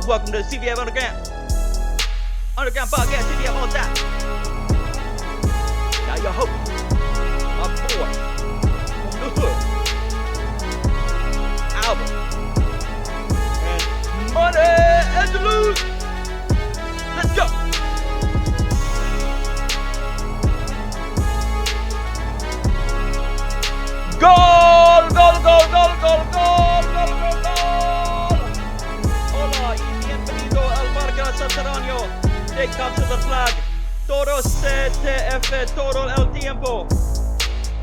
welcome to the CTF Underground Podcast, CTF all that. Now your host, my boy, from the hood, Alb and Money and the Lose. Let's go. Goal, goal, goal, goal, goal, goal, goal, goal, goal. Hola y bienvenido al Barca Subterráneo. They capture the flag. Todo CTF todo el tiempo.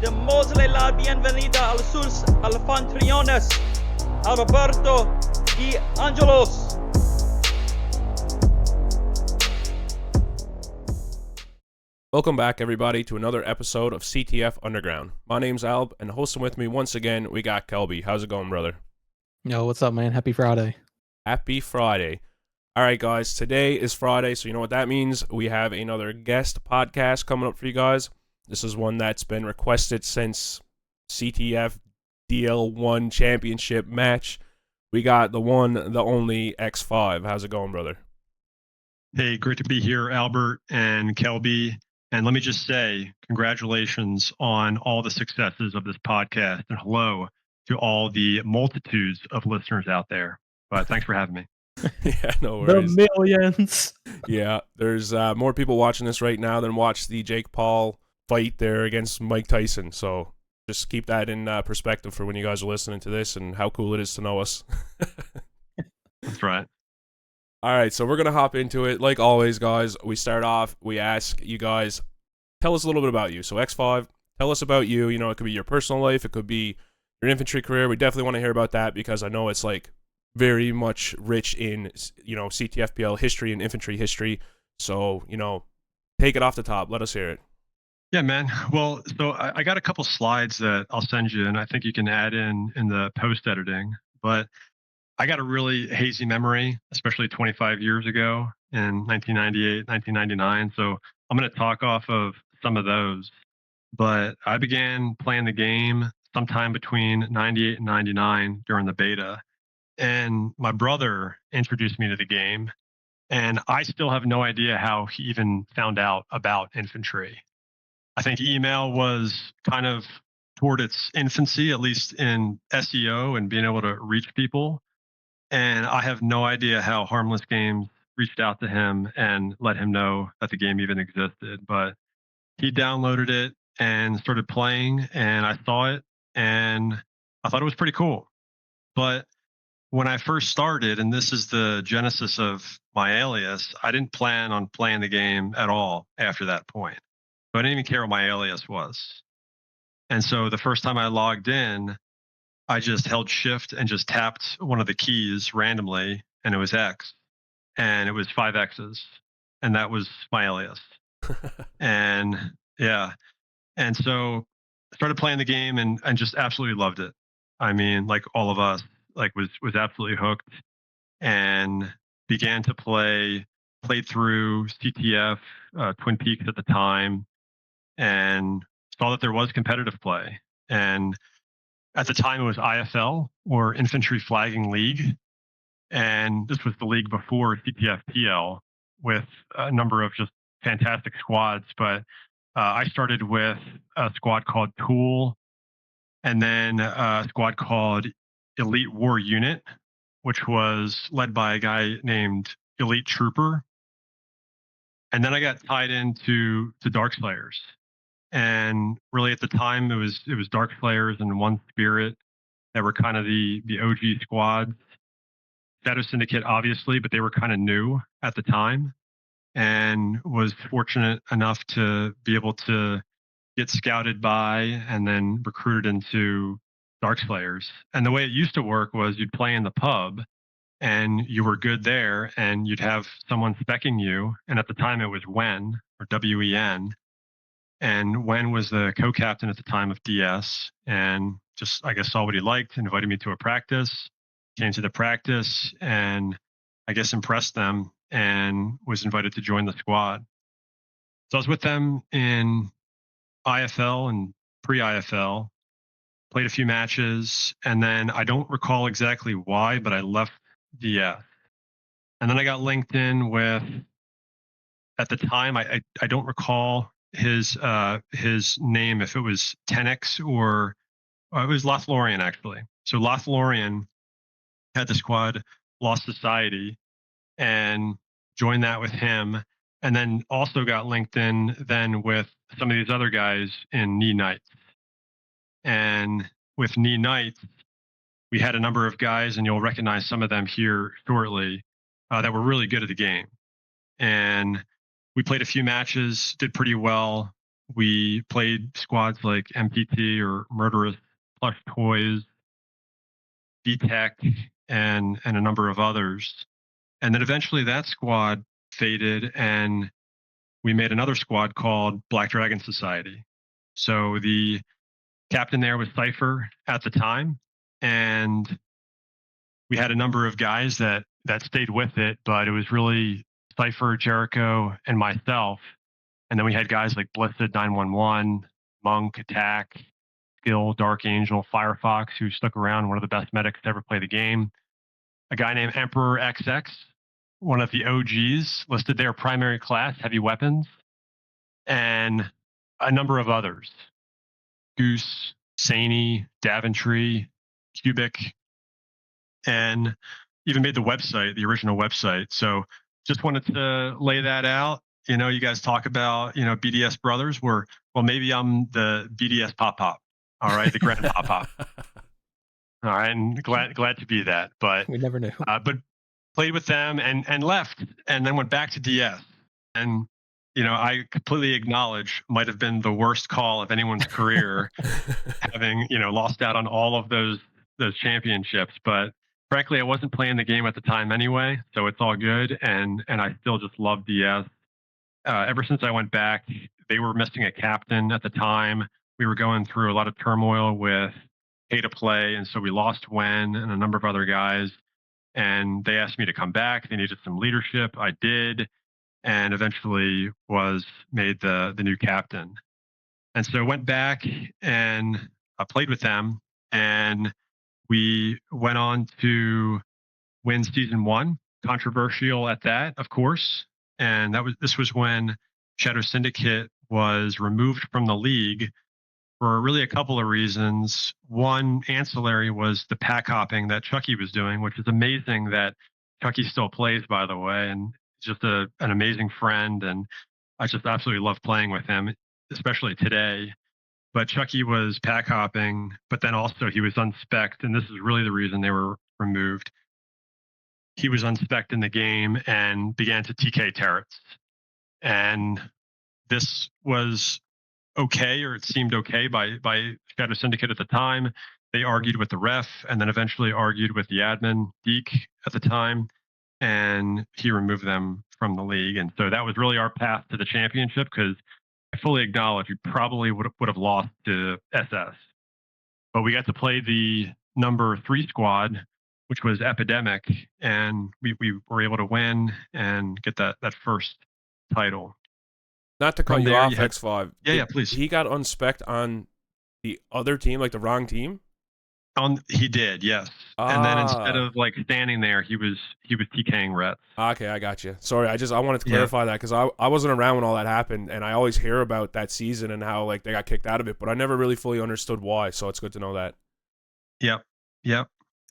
Démosle la bienvenida a sus anfitriones, Alberto y Angelos. Welcome back, everybody, to another episode of CTF Underground. My name's Alb, and hosting with me once again, we got Kelby. How's it going, brother? Yo, what's up, man? Happy Friday. Happy Friday. All right, guys, today is Friday, so you know what that means. We have another guest podcast coming up for you guys. This is one that's been requested since CTF DL1 championship match. We got the one, the only X5. How's it going, brother? Hey, great to be here, Albert and Kelby. And let me just say, congratulations on all the successes of this podcast. And hello to all the multitudes of listeners out there. But thanks for having me. Yeah, no worries. The millions. Yeah, there's more people watching this right now than watched the Jake Paul fight there against Mike Tyson. So just keep that in perspective for when you guys are listening to this and how cool it is to know us. That's right. All right, so we're going to hop into it. Like always, guys, we start off, we ask you guys, tell us a little bit about you. So X5, tell us about you. You know, it could be your personal life. It could be your infantry career. We definitely want to hear about that because I know it's like very much rich in, you know, CTFPL history and infantry history. So, you know, take it off the top. Let us hear it. Yeah, man. Well, so I got a couple slides that I'll send you, and I think you can add in the post editing. But I got a really hazy memory, especially 25 years ago in 1998, 1999. So I'm going to talk off of some of those. But I began playing the game sometime between 98 and 99 during the beta. And my brother introduced me to the game. And I still have no idea how he even found out about infantry. I think email was kind of toward its infancy, at least in SEO and being able to reach people. And I have no idea how Harmless Games reached out to him and let him know that the game even existed. But he downloaded it and started playing, and I saw it, and I thought it was pretty cool. But when I first started, and this is the genesis of my alias, I didn't plan on playing the game at all after that point. So I didn't even care what my alias was. And so the first time I logged in, I just held shift and just tapped one of the keys randomly, and it was X, and it was 5 X's, and that was my alias. And yeah, and so I started playing the game and just absolutely loved it. I mean, like all of us, like was absolutely hooked, and began to played through CTF, Twin Peaks at the time, and saw that there was competitive play. And at the time, it was IFL, or Infantry Flagging League. And this was the league before CTFPL with a number of just fantastic squads. But I started with a squad called Tool, and then a squad called Elite War Unit, which was led by a guy named Elite Trooper. And then I got tied into Dark Slayers. And really at the time it was Dark Slayers and One Spirit that were kind of the OG squads. Shadow Syndicate, obviously, but they were kind of new at the time, and was fortunate enough to be able to get scouted by and then recruited into Dark Slayers. And the way it used to work was you'd play in the pub and you were good there, and you'd have someone speccing you. And at the time it was Wen, or WEN. And Wen was the co-captain at the time of DS, and just, I guess, saw what he liked, invited me to a practice, came to the practice, and I guess impressed them, and was invited to join the squad. So I was with them in IFL and pre-IFL, played a few matches, and then I don't recall exactly why, but I left DS. And then I got linked in with, at the time, I don't recall his name, if it was Tenix or it was Lothlorien, actually. So Lothlorien had the squad Lost Society and joined that with him. And then also got linked in then with some of these other guys in Knee Knights. And with Knee Knights, we had a number of guys, and you'll recognize some of them here shortly, that were really good at the game. And we played a few matches, did pretty well. We played squads like MPT or Murderous Plush Toys, VTech, and a number of others. And then eventually that squad faded, and we made another squad called Black Dragon Society. So the captain there was Cypher at the time, and we had a number of guys that stayed with it, but it was really Cypher, Jericho, and myself. And then we had guys like Blizzard 911, Monk, Attack, Skill, Dark Angel, Firefox, who stuck around, one of the best medics to ever play the game. A guy named Emperor XX, one of the OGs, listed their primary class, heavy weapons, and a number of others. Goose, Saney, Daventry, Cubic, and even made the website, the original website. So just wanted to lay that out. You guys talk about, BDS brothers. Well, maybe I'm the BDS Pop. All right, the Grand Pop. All right, and glad to be that. But We never knew. but played with them and left, and then went back to DS. And I completely acknowledge might have been the worst call of anyone's career, having lost out on all of those championships. But frankly, I wasn't playing the game at the time anyway, so it's all good. And I still just love DS. Ever since I went back, they were missing a captain at the time. We were going through a lot of turmoil with pay to play, and so we lost Wen and a number of other guys. And they asked me to come back. They needed some leadership. I did, and eventually was made the new captain. And so went back and played with them, and we went on to win season 1. Controversial at that, of course. And this was when Shadow Syndicate was removed from the league for really a couple of reasons. One ancillary was the pack hopping that Chucky was doing, which is amazing that Chucky still plays, by the way, and just an amazing friend. And I just absolutely love playing with him, especially today. But Chucky was pack hopping, but then also he was unspec'd, and this is really the reason they were removed. He was unspec'd in the game and began to TK turrets. And this was okay, or it seemed okay by Shadow Syndicate at the time. They argued with the ref, and then eventually argued with the admin, Deke, at the time, and he removed them from the league. And so that was really our path to the championship, because I fully acknowledge we probably would have lost to SS. But we got to play the number 3 squad, which was Epidemic, and we were able to win and get that first title. Not to cut From you there, off, you had- X5. Yeah, please. He got unspec'd on the other team, like the wrong team? He did, yes. And then instead of like standing there, he was TKing Rets. Okay, I got you. Sorry, I wanted to Yeah. clarify that, because I wasn't around when all that happened, and I always hear about that season and how like they got kicked out of it, but I never really fully understood why. So it's good to know that. Yep.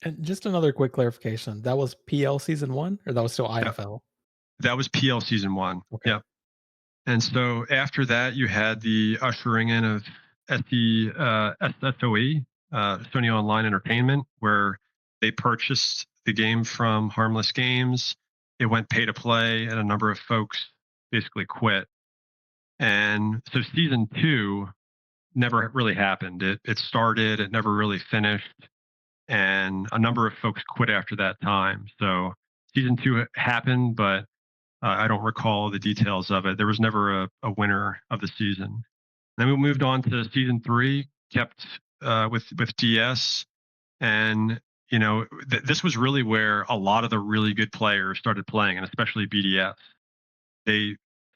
And just another quick clarification. That was PL season 1, or that was still IFL? That was PL season 1. Okay. Yep. And so after that, you had the ushering in of SOE, Sony Online Entertainment, where they purchased the game from Harmless Games. It went pay to play, and a number of folks basically quit. And so season 2 never really happened. It started, it never really finished, and a number of folks quit after that time. So season 2 happened, but I don't recall the details of it. There was never a winner of the season. Then we moved on to season 3, kept with DS, and this was really where a lot of the really good players started playing, and especially BDS.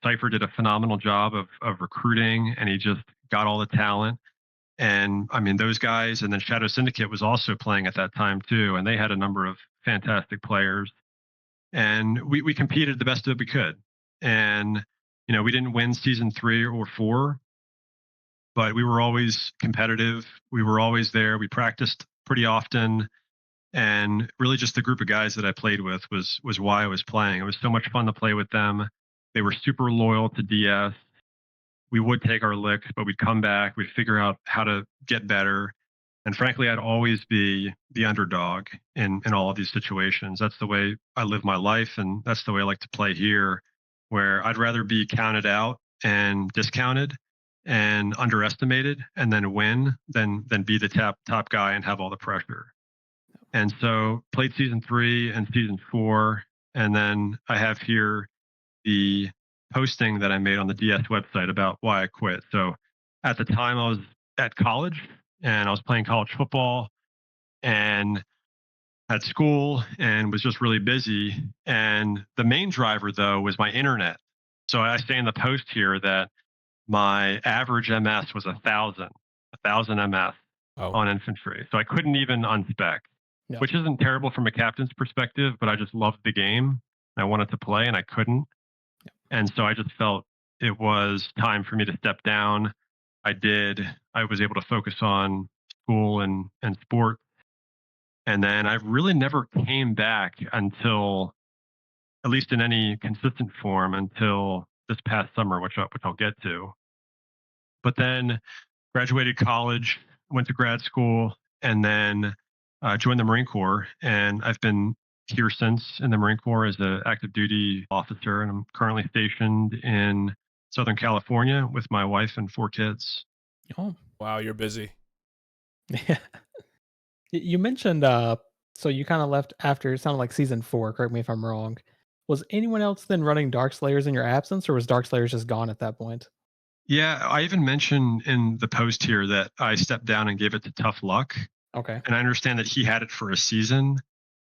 Cypher did a phenomenal job of recruiting, and he just got all the talent. And I mean, those guys, and then Shadow Syndicate was also playing at that time too, and they had a number of fantastic players. and we competed the best that we could. And we didn't win season 3 or 4, but we were always competitive. We were always there. We practiced pretty often, and really just the group of guys that I played with was why I was playing. It was so much fun to play with them. They were super loyal to DS. We would take our licks, but we'd come back. We'd figure out how to get better. And frankly, I'd always be the underdog in all of these situations. That's the way I live my life, and that's the way I like to play here, where I'd rather be counted out and discounted and underestimated and then win than be the top guy and have all the pressure. And so played season 3 and season 4, and then I have here the posting that I made on the DS website about why I quit. So at the time I was at college and I was playing college football and at school and was just really busy. And the main driver though was my internet. So I say in the post here that my average MS was 1,000 MS Oh, on infantry. So I couldn't even unspec, Yeah. which isn't terrible from a captain's perspective, but I just loved the game. I wanted to play and I couldn't. And so I just felt it was time for me to step down. I did. I was able to focus on school and sport. And then I really never came back until, at least in any consistent form, until this past summer, which I'll get to. But then graduated college, went to grad school, and then joined the Marine Corps. And I've been here since in the Marine Corps as an active duty officer. And I'm currently stationed in Southern California with my wife and 4 kids. Oh, wow, you're busy. yeah. You mentioned so you kind of left after it sounded like season 4, correct me if I'm wrong. Was anyone else then running Dark Slayers in your absence, or was Dark Slayers just gone at that point? Yeah, I even mentioned in the post here that I stepped down and gave it to Tough Luck. Okay. And I understand that he had it for a season,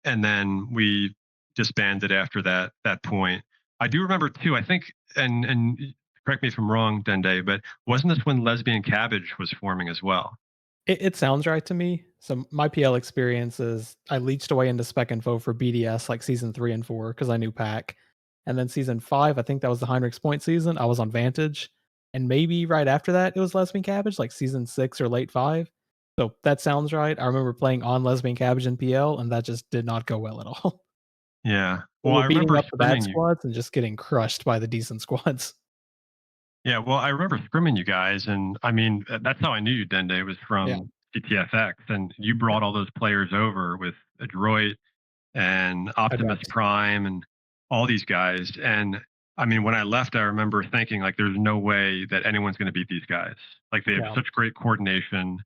and then we disbanded after that point. I do remember too. I think, and correct me if I'm wrong, Dende, but wasn't this when Lesbian Cabbage was forming as well? It sounds right to me. So my PL experience is I leached away into Spec Info for BDS like season 3 and 4 because I knew Pack. And then season 5, I think that was the Heinrich's Point season. I was on Vantage. And maybe right after that, it was Lesbian Cabbage, like season 6 or late 5. So that sounds right. I remember playing on Lesbian Cabbage in PL, and that just did not go well at all. Yeah. We Well, were I beating remember up the bad scrimming you. squads and just getting crushed by the decent squads. Yeah. Well, I remember scrimming you guys, and I mean that's how I knew you, Dende, was Yeah. from CTFX, and you brought all those players over with Adroit and Optimus Correct. Prime and all these guys. And I mean, when I left, I remember thinking like, there's no way that anyone's going to beat these guys. Like they have Yeah. such great coordination.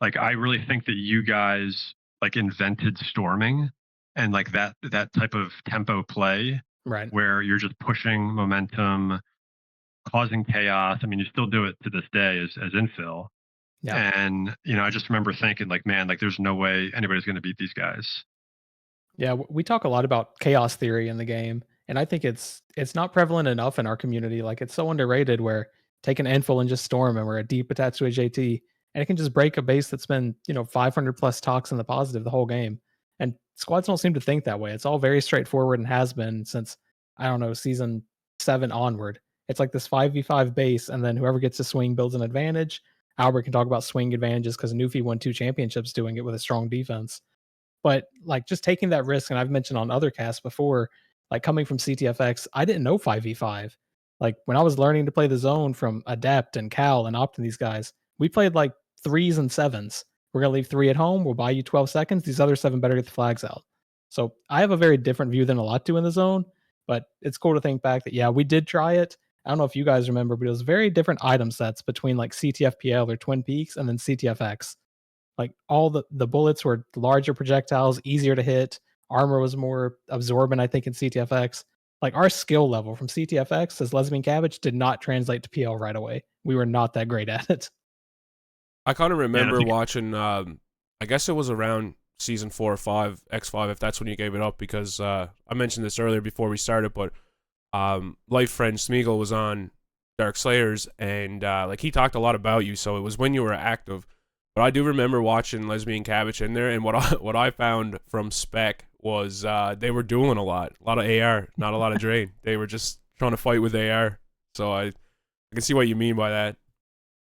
Like I really think that you guys like invented storming and like that type of tempo play Right. where you're just pushing momentum, causing chaos. I mean, you still do it to this day as infill. Yeah. And I just remember thinking like, man, like there's no way anybody's going to beat these guys. Yeah, we talk a lot about chaos theory in the game, and I think it's not prevalent enough in our community. Like it's so underrated. Where take an Enfil and just storm, and we're a deep attached to a JT, and it can just break a base that's been 500 plus talks in the positive the whole game. And squads don't seem to think that way. It's all very straightforward and has been since I don't know season 7 onward. It's like this 5v5 base, and then whoever gets to swing builds an advantage. Albert can talk about swing advantages because Newfie won 2 championships doing it with a strong defense. But, like, just taking that risk, and I've mentioned on other casts before, like, coming from CTFX, I didn't know 5v5. Like, when I was learning to play the zone from Adept and Cal and Opt and these guys, we played, like, 3s and 7s. We're gonna leave 3 at home, we'll buy you 12 seconds, these other 7 better get the flags out. So, I have a very different view than a lot do in the zone, but it's cool to think back that, yeah, we did try it. I don't know if you guys remember, but it was very different item sets between, like, CTFPL or Twin Peaks and then CTFX. Like all the bullets were larger projectiles, easier to hit. Armor was more absorbent, I think, in CTFX. Like our skill level from CTFX as Lesbian Cabbage did not translate to PL right away. We were not that great at it. I kind of Yeah, remember watching. I guess it was around season 4 or 5, X5, if that's when you gave it up, because I mentioned this earlier before we started, but life friend Smeagol was on Dark Slayers, and like he talked a lot about you, so it was when you were active. But I do remember watching Lesbian Cabbage in there, and what I found from Spec was they were dueling a lot of AR, not a lot of Drain. They were just trying to fight with AR. So I can see what you mean by that.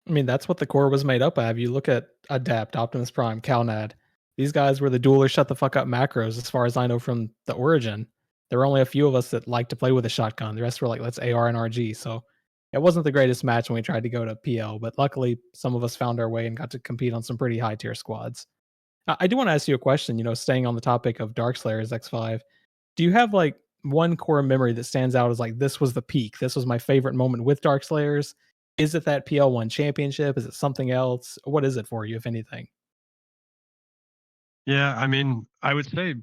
I mean, that's what the core was made up of. You look at Adapt, Optimus Prime, CalNad. These guys were the duelers shut the fuck up macros, as far as I know from the origin. There were only a few of us that liked to play with a shotgun. The rest were like, let's AR and RG. So it wasn't the greatest match when we tried to go to PL, but luckily some of us found our way and got to compete on some pretty high tier squads. I do want to ask you a question, staying on the topic of Darkslayers X5. Do you have like one core memory that stands out as like, this was the peak? This was my favorite moment with Darkslayers? Is it that PL1 championship? Is it something else? What is it for you, if anything? Yeah, I mean, I would say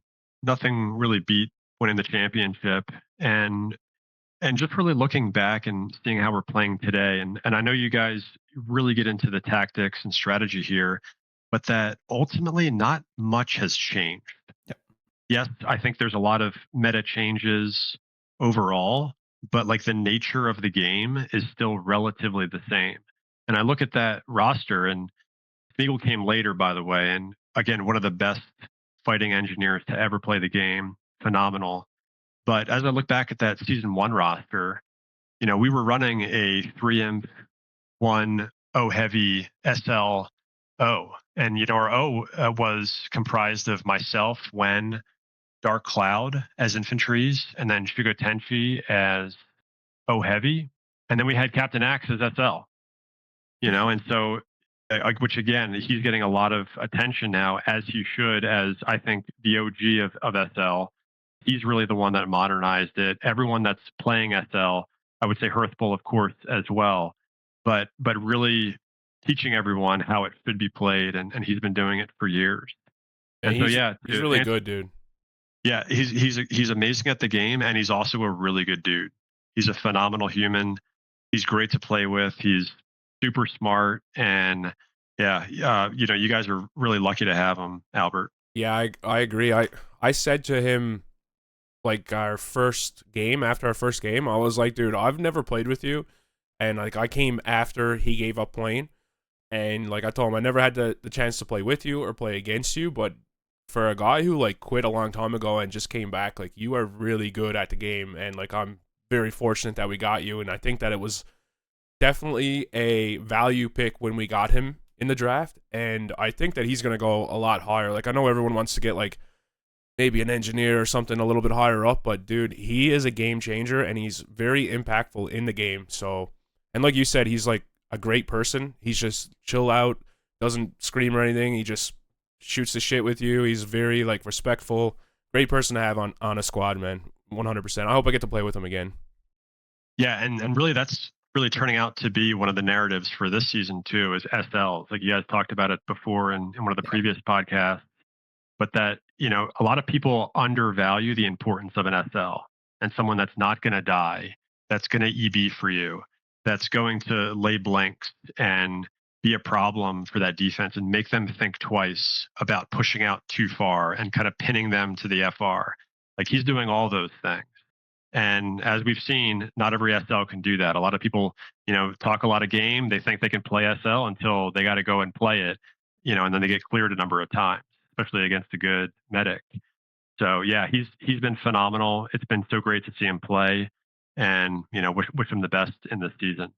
nothing really beat winning the championship, and just really looking back and seeing how we're playing today. And I know you guys really get into the tactics and strategy here, but that ultimately not much has changed. Yep. Yes, I think there's a lot of meta changes overall, but like the nature of the game is still relatively the same. And I look at that roster, and Spiegel came later, by the way, and again, one of the best fighting engineers to ever play the game. Phenomenal. But as I look back at that season one roster, we were running a 3M one O heavy SL O, and our O was comprised of myself, Wen, Dark Cloud as infantries, and then Shugo Tenchi as O heavy, and then we had Captain Axe as SL. And so like, which again, he's getting a lot of attention now, as he should, as I think the OG of SL. He's really the one that modernized it. Everyone that's playing SL, I would say Hearthbull, of course, as well, but really teaching everyone how it should be played, and he's been doing it for years. And And so he's really good, dude. Yeah, he's amazing at the game, and he's also a really good dude. He's a phenomenal human. He's great to play with. He's super smart, and yeah, you guys are really lucky to have him, Albert. Yeah, I agree. I said to him, like, after our first game, I was like, dude, I've never played with you, and like I came after he gave up playing, and like I told him I never had the chance to play with you or play against you, but for a guy who like quit a long time ago and just came back, like, you are really good at the game, and like I'm very fortunate that we got you, and I think that it was definitely a value pick when we got him in the draft, and I think that he's going to go a lot higher. Like, I know everyone wants to get like maybe an engineer or something a little bit higher up, but dude, he is a game changer, and he's very impactful in the game. So, and like you said, he's like a great person. He's just chill out, doesn't scream or anything. He just shoots the shit with you. He's very like respectful. Great person to have on a squad, man. 100%. I hope I get to play with him again. Yeah, and really that's really turning out to be one of the narratives for this season too, is SLs. Like you guys talked about it before in one of the previous podcasts, but that, a lot of people undervalue the importance of an SL and someone that's not going to die, that's going to EB for you, that's going to lay blanks and be a problem for that defense and make them think twice about pushing out too far and kind of pinning them to the FR. Like he's doing all those things. And as we've seen, not every SL can do that. A lot of people, talk a lot of game. They think they can play SL until they got to go and play it, and then they get cleared a number of times, especially against a good medic. So yeah, he's been phenomenal. It's been so great to see him play, and wish him the best in this season.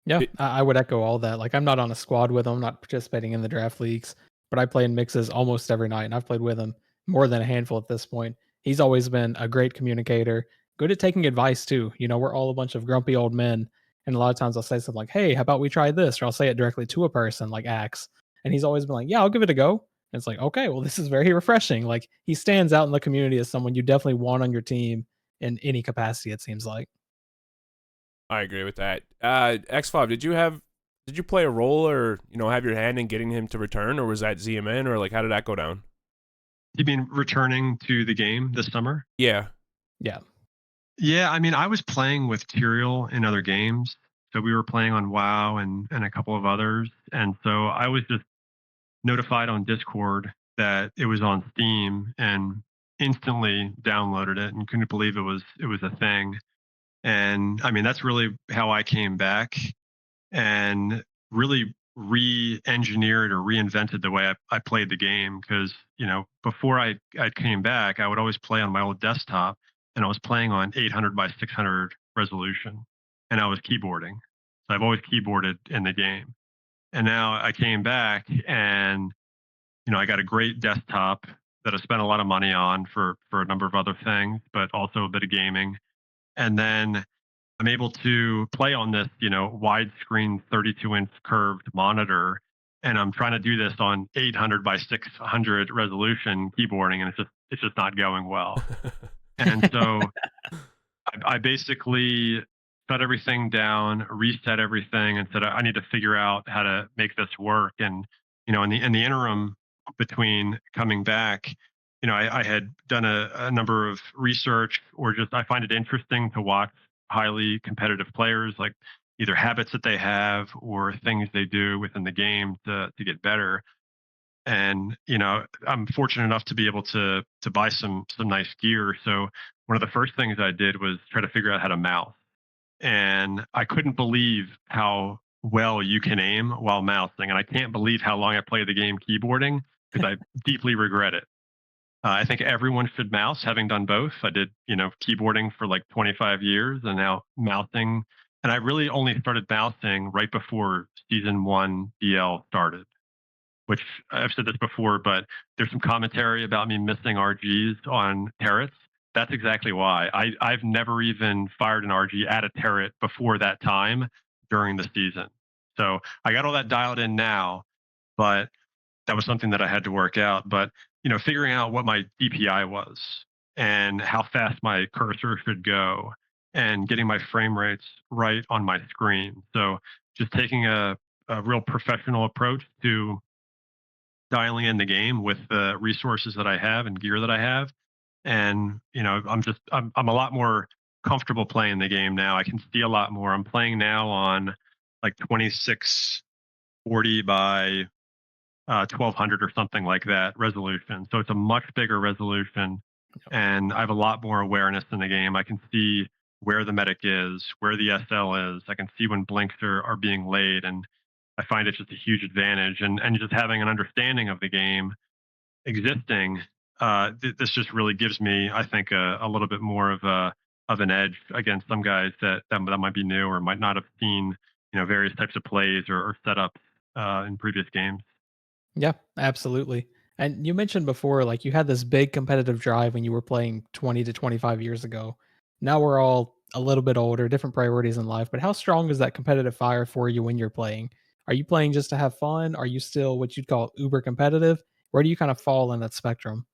Yeah, I would echo all that. Like, I'm not on a squad with him, not participating in the draft leagues, but I play in mixes almost every night, and I've played with him more than a handful at this point. He's always been a great communicator, good at taking advice too. We're all a bunch of grumpy old men, and a lot of times I'll say something like, "Hey, how about we try this?" Or I'll say it directly to a person like Axe, and he's always been like, "Yeah, I'll give it a go." And it's like, okay, well, this is very refreshing. Like, he stands out in the community as someone you definitely want on your team in any capacity. It seems like. I agree with that. X5, did you play a role or have your hand in getting him to return, or was that ZMN, or like how did that go down? You mean returning to the game this summer? Yeah. Yeah. Yeah, I mean, I was playing with Tyrael in other games. So we were playing on WoW and a couple of others. And so I was just notified on Discord that it was on Steam and instantly downloaded it and couldn't believe it was a thing. And I mean, that's really how I came back and really re-engineered or reinvented the way I played the game. Because before I came back, I would always play on my old desktop, and I was playing on 800 by 600 resolution, and I was keyboarding. So I've always keyboarded in the game, and now I came back, and I got a great desktop that I spent a lot of money on for a number of other things, but also a bit of gaming, and then I'm able to play on this, widescreen 32-inch curved monitor, and I'm trying to do this on 800 by 600 resolution keyboarding, and it's just not going well. And so I basically shut everything down, reset everything, and said I need to figure out how to make this work. And in the interim between coming back, I had done a number of research, or just I find it interesting to watch highly competitive players, like either habits that they have or things they do within the game to get better. And I'm fortunate enough to be able to buy some nice gear. So one of the first things I did was try to figure out how to mouse, and I couldn't believe how well you can aim while mousing, and I can't believe how long I played the game keyboarding, because I deeply regret it. I think everyone should mouse, having done both. I did keyboarding for like 25 years, and now mousing. And I really only started mousing right before season one DL started, which I've said this before, but there's some commentary about me missing RGs on turrets. That's exactly why. I've never even fired an RG at a turret before that time during the season. So I got all that dialed in now, but that was something that I had to work out. But figuring out what my DPI was and how fast my cursor should go, and getting my frame rates right on my screen. So just taking a real professional approach to dialing in the game with the resources that I have and gear that I have. And I'm a lot more comfortable playing the game now. I can see a lot more. I'm playing now on like 2640 by 1200 or something like that resolution. So it's a much bigger resolution, and I have a lot more awareness in the game. I can see where the medic is, where the SL is. I can see when blinks are being laid, and I find it's just a huge advantage. And just having an understanding of the game existing, this just really gives me, I think, a little bit more of an edge against some guys that might be new or might not have seen various types of plays or setups in previous games. Yeah, absolutely. And you mentioned before, like you had this big competitive drive when you were playing 20 to 25 years ago. Now we're all a little bit older, different priorities in life, but how strong is that competitive fire for you when you're playing? Are you playing just to have fun? Are you still what you'd call uber competitive? Where do you kind of fall in that spectrum?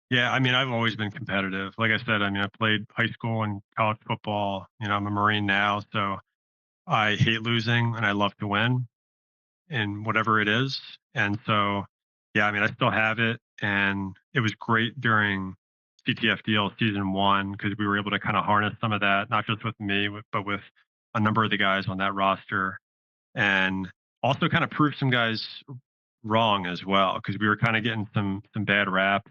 Yeah, I mean, I've always been competitive. Like I said, I mean, I played high school and college football. I'm a Marine now, so I hate losing and I love to win in whatever it is. And so, yeah, I mean, I still have it, and it was great during CTFDL season one, because we were able to kind of harness some of that, not just with me, but with a number of the guys on that roster, and also kind of prove some guys wrong as well, because we were kind of getting some bad rap,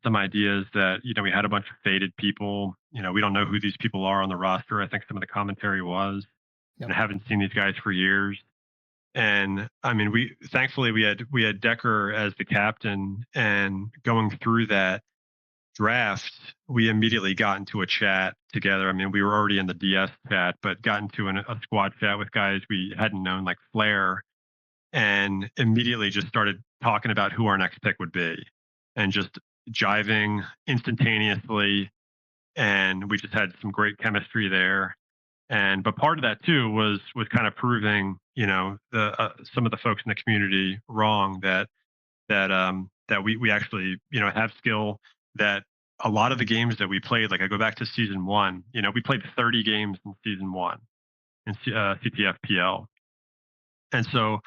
some ideas that we had a bunch of faded people. We don't know who these people are on the roster. I think some of the commentary was, Yep. and I haven't seen these guys for years. And I mean, we thankfully we had Decker as the captain, and going through that draft, we immediately got into a chat together. I mean, we were already in the DS chat, but got into a squad chat with guys we hadn't known, like Flair, and immediately just started talking about who our next pick would be, and just jiving instantaneously. And we just had some great chemistry there. And but part of that too was kind of proving the some of the folks in the community wrong, that we actually have skill, that a lot of the games that we played, like I go back to season one, we played 30 games in season one in CTFPL. And so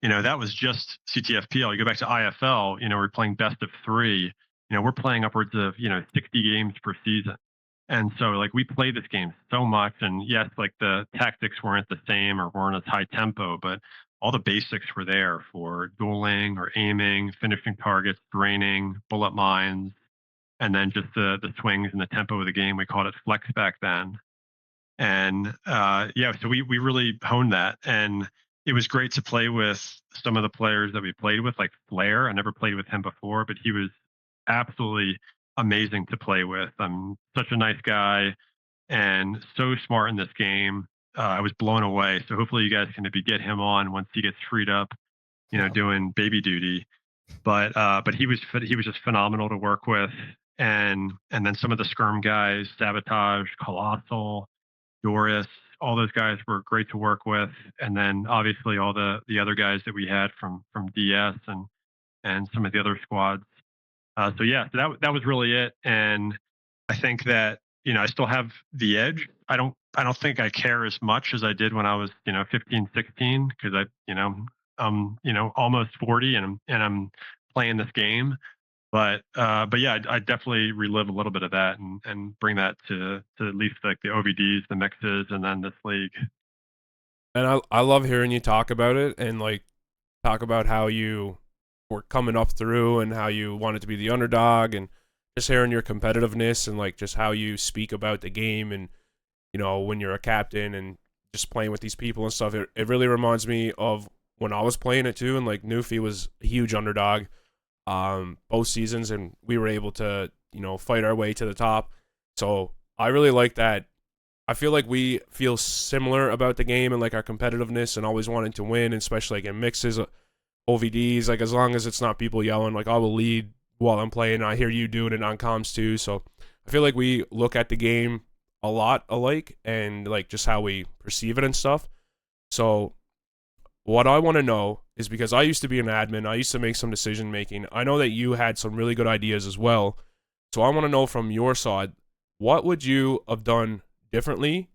that was just CTFPL. You go back to IFL, we're playing best of three. We're playing upwards of 60 games per season. And so, like, we played this game so much, and yes, like the tactics weren't the same or weren't as high tempo, but all the basics were there for dueling or aiming, finishing targets, draining, bullet mines, and then just the swings and the tempo of the game. We called it flex back then. And yeah, so we really honed that. And it was great to play with some of the players that we played with, like Flair. I never played with him before, but he was absolutely amazing to play with. Such a nice guy and so smart in this game. I was blown away. So hopefully you guys can maybe get him on once he gets freed up, Yeah. doing baby duty. But he was just phenomenal to work with, and then some of the skirm guys, Sabotage, Colossal, Doris, all those guys were great to work with, and then obviously all the other guys that we had from DS and some of the other squads. So yeah, so that was really it, and I think that I still have the edge. I don't think I care as much as I did when I was 15, 16 because I'm almost 40 and I'm playing this game. But yeah, I definitely relive a little bit of that and bring that to at least like the OVDs, the mixes, and then this league. And I love hearing you talk about it and like talk about how you were coming up through and how you wanted to be the underdog and just hearing your competitiveness and like just how you speak about the game and when you're a captain and just playing with these people and stuff. It really reminds me of when I was playing it too, and like Newfie was a huge underdog both seasons, and we were able to fight our way to the top. So I really like that. I feel like we feel similar about the game and like our competitiveness and always wanting to win, especially like in mixes, OVDs. Like as long as it's not people yelling, like I will lead while I'm playing. And I hear you doing it on comms too. So I feel like we look at the game a lot alike and like just how we perceive it and stuff. So what I want to know is, because I used to be an admin, I used to make some decision making. I know that you had some really good ideas as well. So I want to know from your side, what would you have done differently,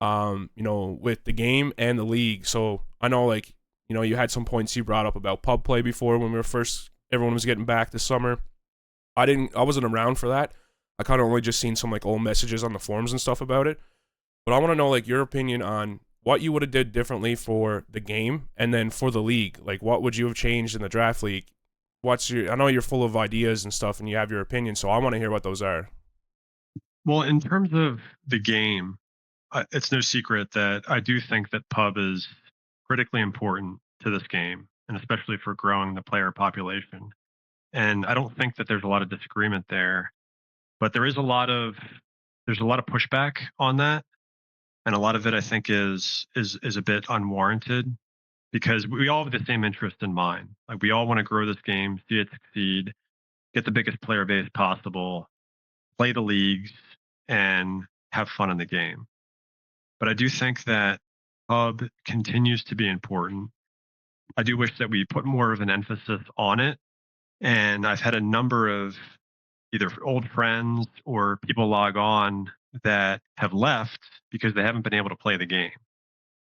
with the game and the league? So I know like, you had some points you brought up about pub play before when everyone was getting back this summer. I wasn't around for that. I kind of only just seen some like old messages on the forums and stuff about it. But I want to know like your opinion on what you would have did differently for the game and then for the league. Like what would you have changed in the draft league? I know you're full of ideas and stuff and you have your opinion, so I want to hear what those are. Well, in terms of the game, it's no secret that I do think that pub is critically important to this game, and especially for growing the player population. And I don't think that there's a lot of disagreement there, but there's a lot of pushback on that, and a lot of it I think is a bit unwarranted because we all have the same interest in mind. Like we all want to grow this game, see it succeed, get the biggest player base possible, play the leagues, and have fun in the game. But I do think that pub continues to be important. I do wish that we put more of an emphasis on it. And I've had a number of either old friends or people log on that have left because they haven't been able to play the game.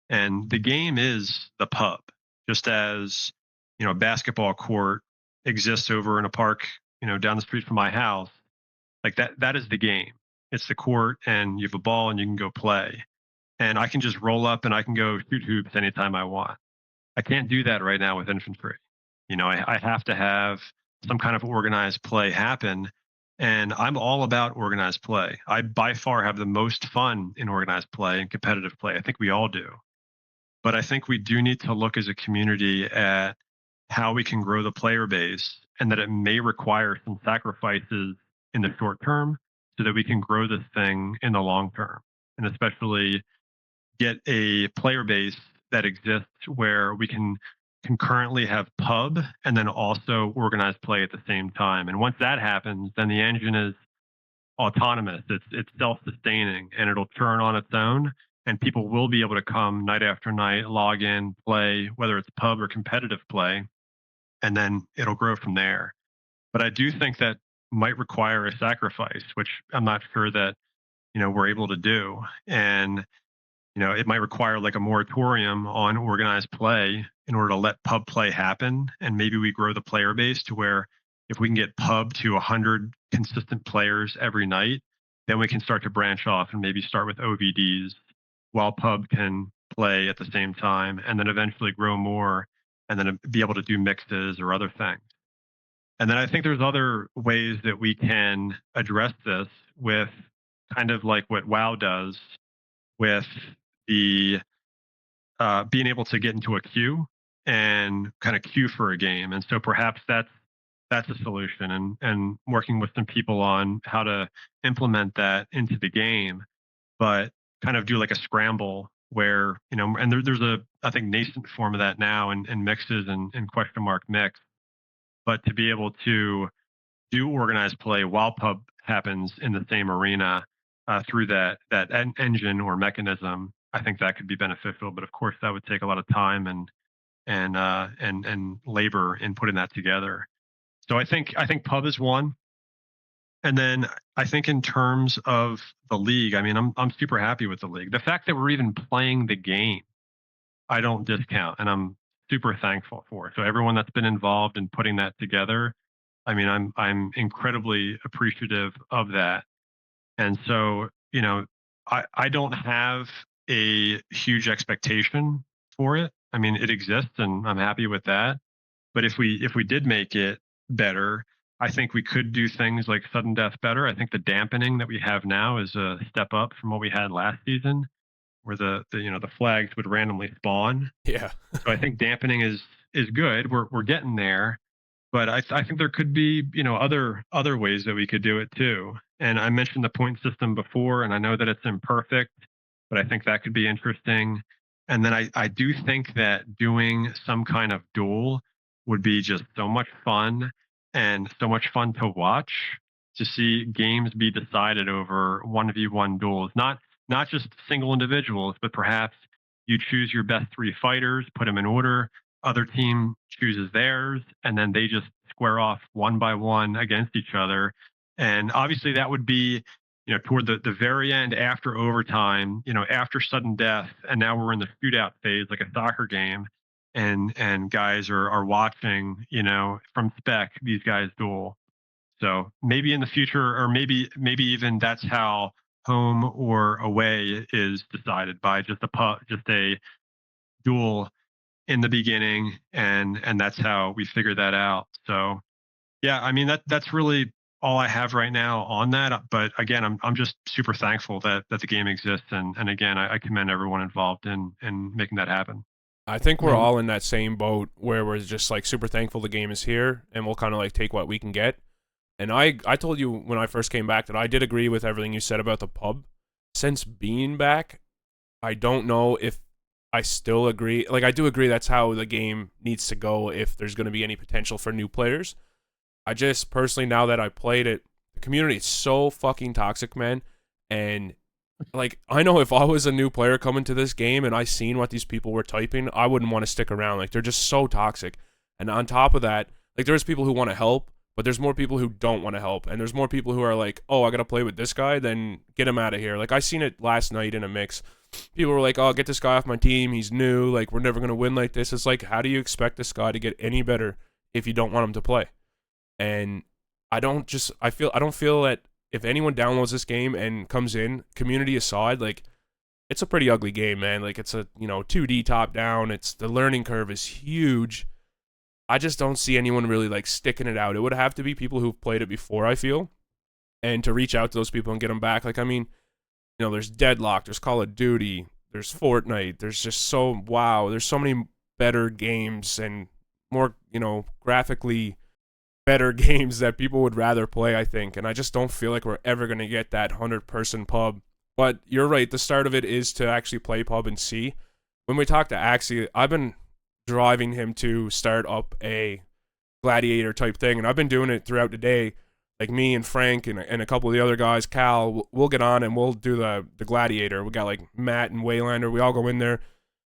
And the game is the pub, just as a basketball court exists over in a park, down the street from my house. Like that is the game. It's the court, and you have a ball, and you can go play. And I can just roll up and I can go shoot hoops anytime I want. I can't do that right now with infantry. I have to have some kind of organized play happen. And I'm all about organized play. I by far have the most fun in organized play and competitive play. I think we all do. But I think we do need to look as a community at how we can grow the player base and that it may require some sacrifices in the short term so that we can grow this thing in the long term. And especially get a player base that exists where we can concurrently have pub and then also organized play at the same time. And once that happens, then the engine is autonomous. It's self-sustaining and it'll turn on its own. And people will be able to come night after night, log in, play, whether it's pub or competitive play, and then it'll grow from there. But I do think that might require a sacrifice, which I'm not sure that we're able to do. And it might require like a moratorium on organized play in order to let pub play happen. And maybe we grow the player base to where if we can get pub to 100 consistent players every night, then we can start to branch off and maybe start with OVDs while pub can play at the same time and then eventually grow more and then be able to do mixes or other things. And then I think there's other ways that we can address this with kind of like what WoW does with the being able to get into a queue and kind of queue for a game. And so perhaps that's a solution, and working with some people on how to implement that into the game, but kind of do like a scramble where, and there's a, I think, nascent form of that now in mixes and question mark mix, but to be able to do organized play while pub happens in the same arena, through that engine or mechanism, I think that could be beneficial. But of course, that would take a lot of time and labor in putting that together. So I think pub is one, and then I think in terms of the league, I mean, I'm super happy with the league. The fact that we're even playing the game, I don't discount, and I'm super thankful for. So everyone that's been involved in putting that together, I mean, I'm incredibly appreciative of that. And so, I don't have a huge expectation for it. I mean, it exists, and I'm happy with that. But if we did make it better, I think we could do things like sudden death better. I think the dampening that we have now is a step up from what we had last season, where the flags would randomly spawn. Yeah. So I think dampening is good. We're getting there, but I think there could be, other ways that we could do it too. And I mentioned the point system before, and I know that it's imperfect, but I think that could be interesting. And then I do think that doing some kind of duel would be just so much fun, and so much fun to watch, to see games be decided over 1v1 duels, not just single individuals, but perhaps you choose your best three fighters, put them in order, other team chooses theirs, and then they just square off one by one against each other. And obviously that would be, toward the very end, after overtime, after sudden death, and now we're in the shootout phase like a soccer game, and guys are watching, from spec, these guys duel. So maybe in the future, or maybe even that's how home or away is decided, by just a duel in the beginning, and that's how we figure that out. So yeah, I mean, that's really all I have right now on that. But again, I'm just super thankful that the game exists, and again, I commend everyone involved in making that happen. I think we're Man. all in that same boat where we're just like super thankful the game is here, and we'll kind of like take what we can get. And I told you when I first came back that I did agree with everything you said about the pub. Since being back, I don't know if I still agree. Like, I do agree that's how the game needs to go if there's going to be any potential for new players. I just personally, now that I played it, the community is so fucking toxic, man. And like, I know if I was a new player coming to this game and I seen what these people were typing, I wouldn't want to stick around. Like, they're just so toxic. And on top of that, like, there's people who want to help, but there's more people who don't want to help. And there's more people who are like, oh, I got to play with this guy, then get him out of here. Like, I seen it last night in a mix. People were like, oh, get this guy off my team. He's new. Like, we're never going to win like this. It's like, how do you expect this guy to get any better if you don't want him to play? And I don't feel that if anyone downloads this game and comes in, community aside, like, it's a pretty ugly game, man. Like, it's a, 2D top down. The learning curve is huge. I just don't see anyone really like sticking it out. It would have to be people who've played it before, I feel, and to reach out to those people and get them back. Like, I mean, there's Deadlock, there's Call of Duty, there's Fortnite, there's just there's so many better games and more, graphically better games that people would rather play, I think. And I just don't feel like we're ever going to get that 100-person pub. But you're right, the start of it is to actually play pub and see. When we talk to Axie, I've been driving him to start up a gladiator type thing, and I've been doing it throughout the day. Like, me and Frank and a couple of the other guys, Cal, we'll get on and we'll do the gladiator. We got like Matt and Waylander. We all go in there.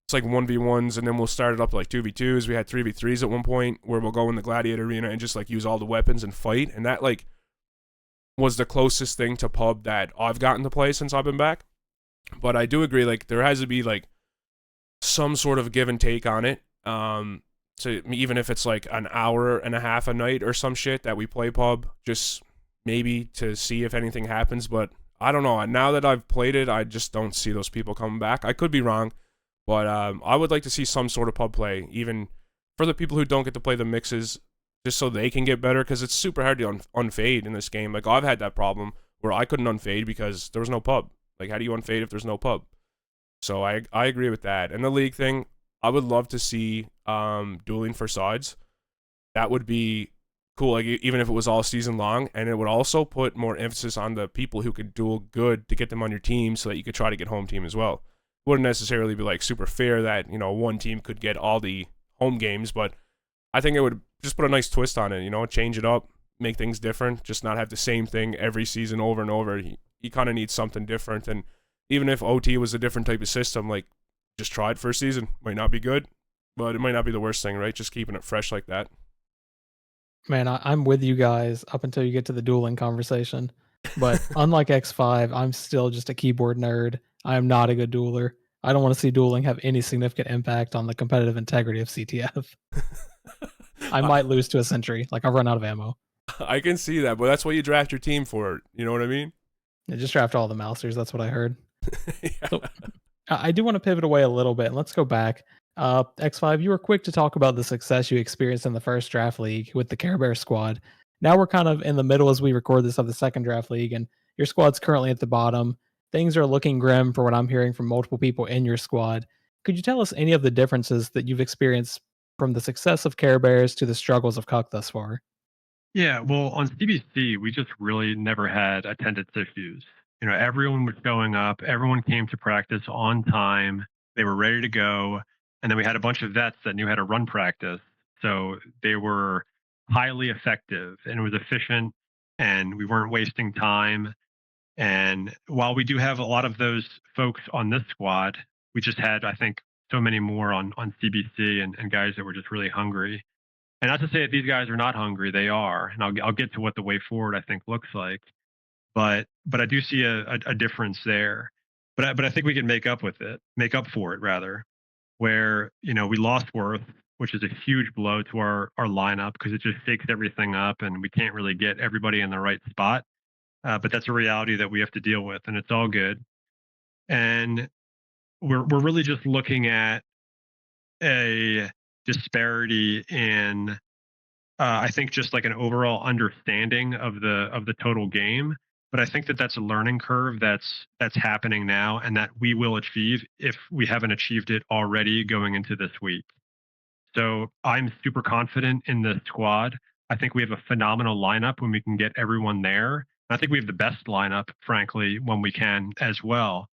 It's like 1v1s, and then we'll start it up to like 2v2s. We had 3v3s at one point where we'll go in the gladiator arena and just like use all the weapons and fight. And that like was the closest thing to pub that I've gotten to play since I've been back. But I do agree, like, there has to be like some sort of give and take on it. So even if it's like an hour and a half a night or some shit that we play pub, just maybe to see if anything happens. But I don't know. Now that I've played it, I just don't see those people coming back. I could be wrong, but I would like to see some sort of pub play, even for the people who don't get to play the mixes, just so they can get better, because it's super hard to unfade in this game. Like, I've had that problem where I couldn't unfade because there was no pub. Like, how do you unfade if there's no pub? So I agree with that. And the league thing, I would love to see dueling for sides. That would be cool, like even if it was all season long, and it would also put more emphasis on the people who could duel good to get them on your team so that you could try to get home team as well. Wouldn't necessarily be like super fair that, one team could get all the home games, but I think it would just put a nice twist on it, change it up, make things different, just not have the same thing every season over and over. You kind of need something different. And even if OT was a different type of system, like just try it for a season. Might not be good, but it might not be the worst thing, right? Just keeping it fresh like that. Man, I'm with you guys up until you get to the dueling conversation. But unlike X5, I'm still just a keyboard nerd. I am not a good dueler. I don't want to see dueling have any significant impact on the competitive integrity of CTF. I might lose to a sentry. Like, I'll run out of ammo. I can see that, but that's why you draft your team for it. You know what I mean? Yeah, just draft all the mousers. That's what I heard. Yeah. So, I do want to pivot away a little bit. Let's go back. X5, you were quick to talk about the success you experienced in the first draft league with the Care Bear squad. Now we're kind of in the middle as we record this of the second draft league, and your squad's currently at the bottom. Things are looking grim for what I'm hearing from multiple people in your squad. Could you tell us any of the differences that you've experienced from the success of Care Bears to the struggles of Cuck thus far? Yeah, well, on CBC, we just really never had attendance issues. Everyone was showing up, everyone came to practice on time, they were ready to go. And then we had a bunch of vets that knew how to run practice. So they were highly effective and it was efficient and we weren't wasting time. And while we do have a lot of those folks on this squad, we just had, I think, so many more on CBC and guys that were just really hungry. And not to say that these guys are not hungry, they are. And I'll get to what the way forward I think looks like. But I do see a difference there. But I think we can make up for it rather. Where we lost Worth, which is a huge blow to our lineup because it just shakes everything up and we can't really get everybody in the right spot. But that's a reality that we have to deal with, and it's all good. And we're really just looking at a disparity in I think just like an overall understanding of the total game. But I think that that's a learning curve that's happening now, and that we will achieve if we haven't achieved it already going into this week. So I'm super confident in the squad. I think we have a phenomenal lineup when we can get everyone there. I think we have the best lineup, frankly, when we can as well.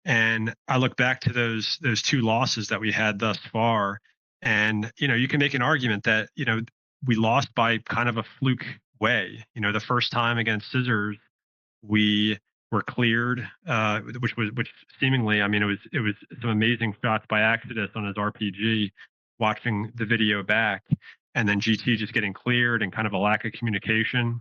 And I look back to those two losses that we had thus far, and you can make an argument that we lost by kind of a fluke way. The first time against Scissors, we were cleared, which seemingly, I mean, it was some amazing shots by Exodus on his RPG. Watching the video back, and then GT just getting cleared and kind of a lack of communication.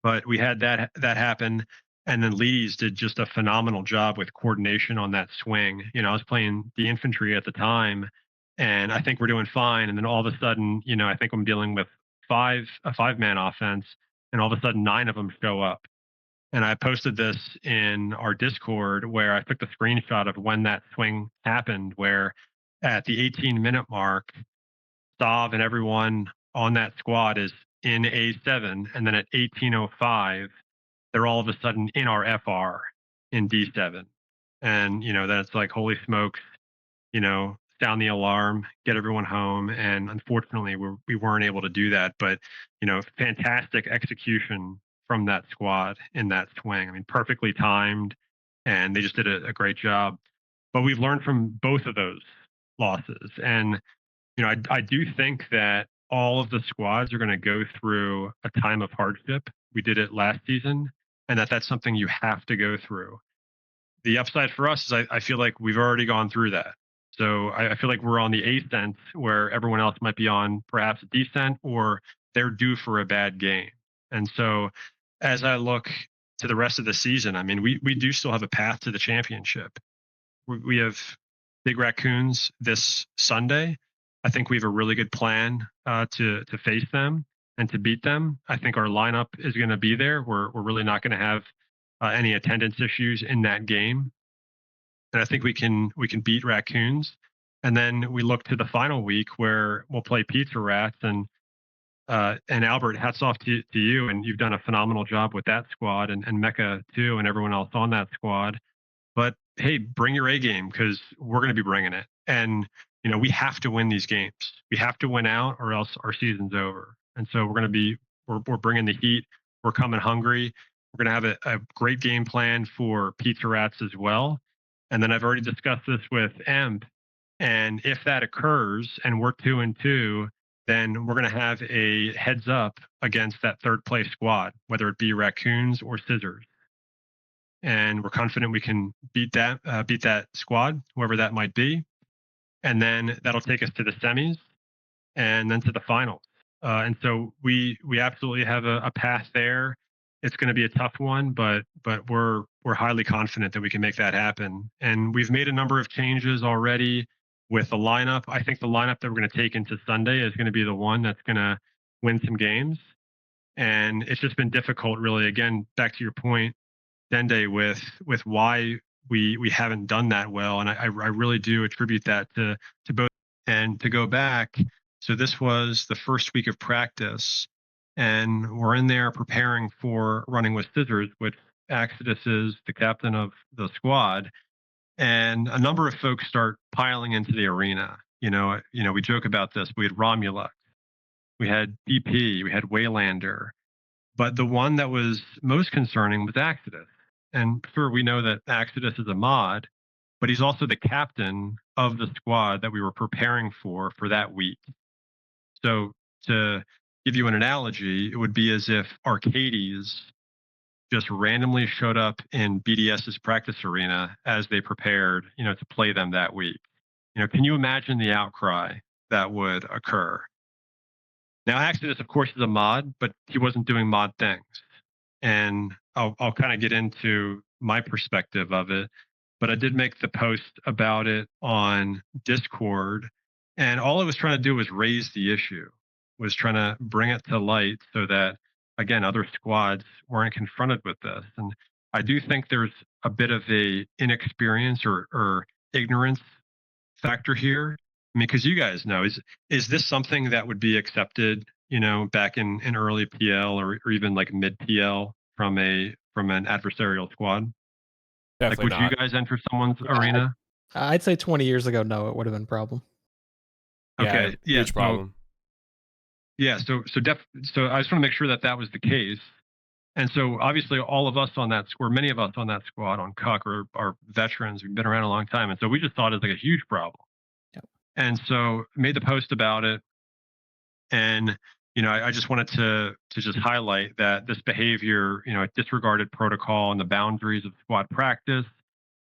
But we had that happen, and then Lees did just a phenomenal job with coordination on that swing. I was playing the infantry at the time, and I think we're doing fine. And then all of a sudden, I think I'm dealing with a 5-man offense, and all of a sudden 9 of them show up. And I posted this in our Discord where I took the screenshot of when that swing happened, where at the 18-minute mark, Stav and everyone on that squad is in A7, and then at 18:05, they're all of a sudden in our FR in D7, and that's like holy smokes, sound the alarm, get everyone home, and unfortunately we weren't able to do that, but fantastic execution from that squad in that swing. I mean, perfectly timed, and they just did a great job. But we've learned from both of those losses, and I do think that all of the squads are going to go through a time of hardship. We did it last season, and that's something you have to go through. The upside for us is I feel like we've already gone through that. So I feel like we're on the ascent where everyone else might be on perhaps a descent, or they're due for a bad game. And so as I look to the rest of the season, I mean, we do still have a path to the championship. We have Big Raccoons this Sunday. I think we have a really good plan to face them and to beat them. I think our lineup is going to be there. We're really not going to have any attendance issues in that game, and I think we can beat Raccoons. And then we look to the final week where we'll play Pizza Rats, and Albert, hats off to you, and you've done a phenomenal job with that squad, and Mecca too, and everyone else on that squad. But hey, bring your A game because we're going to be bringing it. And we have to win these games. We have to win out, or else our season's over. And so we're bringing the heat. We're coming hungry. We're going to have a great game plan for Pizza Rats as well. And then I've already discussed this with Emp. And if that occurs and we're 2-2, then we're going to have a heads up against that third place squad, whether it be Raccoons or Scissors. And we're confident we can beat that squad, whoever that might be, and then that'll take us to the semis, and then to the finals. And so we absolutely have a path there. It's going to be a tough one, but we're highly confident that we can make that happen. And we've made a number of changes already with the lineup. I think the lineup that we're going to take into Sunday is going to be the one that's going to win some games. And it's just been difficult, really. Again, back to your point, Dende, with why we haven't done that well, and I really do attribute that to both. And to go back, so this was the first week of practice, and we're in there preparing for running with Scissors, which Exodus is the captain of the squad, and a number of folks start piling into the arena. We joke about this. We had Romulus, we had BP, we had Waylander, but the one that was most concerning was Exodus. And sure, we know that Exodus is a mod, but he's also the captain of the squad that we were preparing for that week. So to give you an analogy, it would be as if Arcades just randomly showed up in BDS's practice arena as they prepared, to play them that week. Can you imagine the outcry that would occur? Now, Exodus, of course, is a mod, but he wasn't doing mod things. And I'll kind of get into my perspective of it. But I did make the post about it on Discord. And all I was trying to do was raise the issue, was trying to bring it to light so that, again, other squads weren't confronted with this. And I do think there's a bit of a inexperience or ignorance factor here. I mean, because you guys know, is this something that would be accepted, back in early PL or even like mid PL from an adversarial squad? Definitely Would not. you guys enter someone's arena? I'd say 20 years ago, no, it would have been a problem. Okay, yeah, huge problem. Yeah, so I just want to make sure that was the case. And so obviously all of us on that squad, many of us on that squad on CUC are veterans. We've been around a long time. And so we just thought it was like a huge problem. Yep. And so made the post about it. And, I just wanted to just highlight that this behavior, it disregarded protocol and the boundaries of squad practice.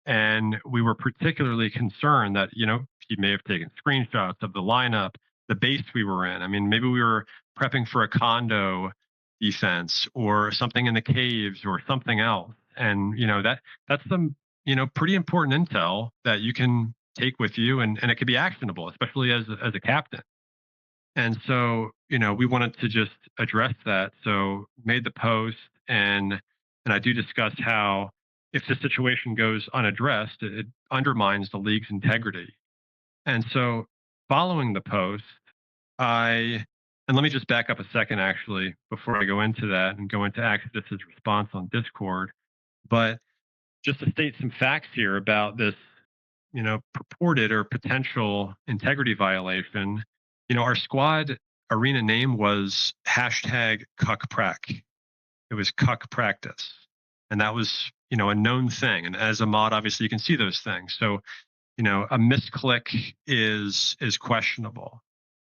And we were particularly concerned that, he may have taken screenshots of the lineup, the base we were in. I mean, maybe we were prepping for a condo defense or something in the caves or something else. And, that's some, pretty important intel that you can take with you, and it could be actionable, especially as a captain. And so, we wanted to just address that. So made the post, and I do discuss how if the situation goes unaddressed, it undermines the league's integrity. And so following the post, and let me just back up a second, actually, before I go into that and go into Exodus's response on Discord. But just to state some facts here about this, purported or potential integrity violation, our squad arena name was #CuckPrac. It was Cuck Practice. And that was, a known thing. And as a mod, obviously you can see those things. So, a misclick is questionable.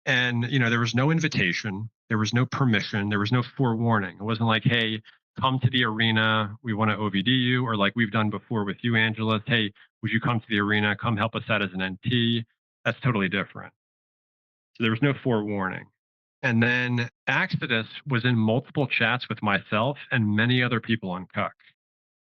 And, there was no invitation, there was no permission, there was no forewarning. It wasn't like, hey, come to the arena, we want to OVD you, or like we've done before with you, Angela, hey, would you come to the arena, come help us out as an NT? That's totally different. So there was no forewarning. And then Exodus was in multiple chats with myself and many other people on CUC.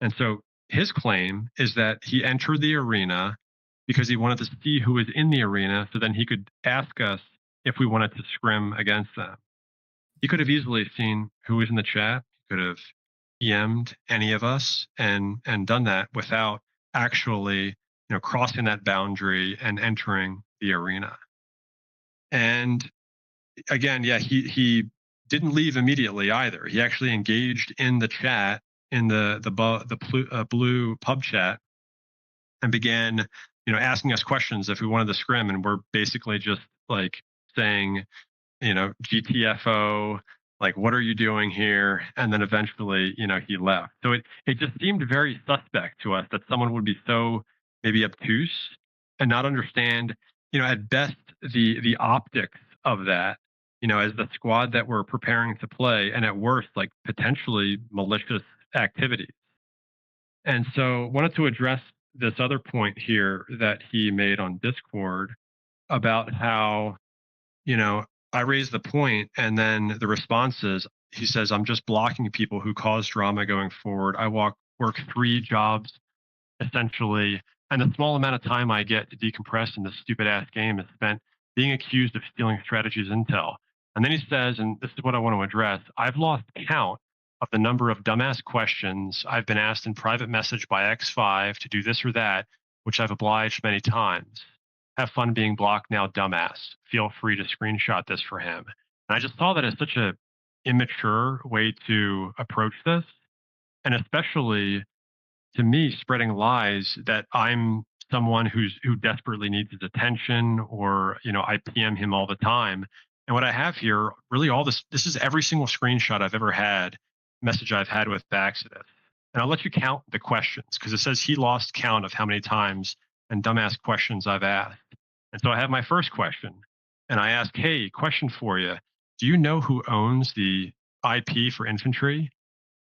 And so his claim is that he entered the arena because he wanted to see who was in the arena so then he could ask us if we wanted to scrim against them. He could have easily seen who was in the chat. He could have EM'd any of us and done that without actually, crossing that boundary and entering the arena. And again, yeah, he didn't leave immediately either. He actually engaged in the chat, in the blue pub chat, and began, asking us questions if we wanted to scrim, and we're basically just like saying, GTFO, like, what are you doing here? And then eventually, he left. So it just seemed very suspect to us that someone would be so maybe obtuse and not understand, at best the optics of that, as the squad that we're preparing to play, and at worst, like potentially malicious activities. And so wanted to address this other point here that he made on Discord about how, you know, I raised the point, and then the response is, he says, I'm just blocking people who cause drama going forward. Work 3 jobs essentially, and the small amount of time I get to decompress in this stupid ass game is spent being accused of stealing strategies intel. And then he says, and this is what I want to address, I've lost count of the number of dumbass questions I've been asked in private message by X5 to do this or that, which I've obliged many times. Have fun being blocked now, dumbass. Feel free to screenshot this for him. And I just saw that as such a immature way to approach this. And especially to me, spreading lies that I'm someone who desperately needs his attention, or I PM him all the time. And what I have here, really, all this is every single screenshot I've ever had, message I've had with Exodus. And I'll let you count the questions, because it says he lost count of how many times and dumbass questions I've asked. And so I have my first question, and I ask, hey, question for you. Do you know who owns the IP for infantry?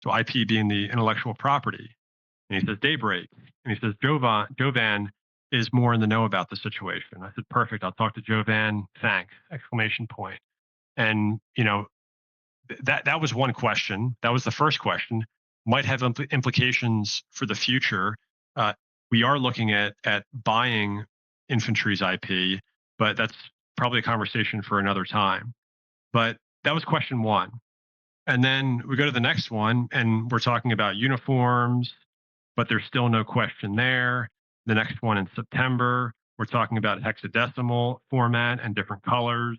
So IP being the intellectual property. And he says, Daybreak. And he says, Jovan is more in the know about the situation. I said, perfect. I'll talk to Jovan. Thanks. Exclamation point. And, that was one question. That was the first question. Might have implications for the future. We are looking at buying infantry's IP, but that's probably a conversation for another time. But that was question one. And then we go to the next one, and we're talking about uniforms, but there's still no question there. The next one in September, we're talking about hexadecimal format and different colors,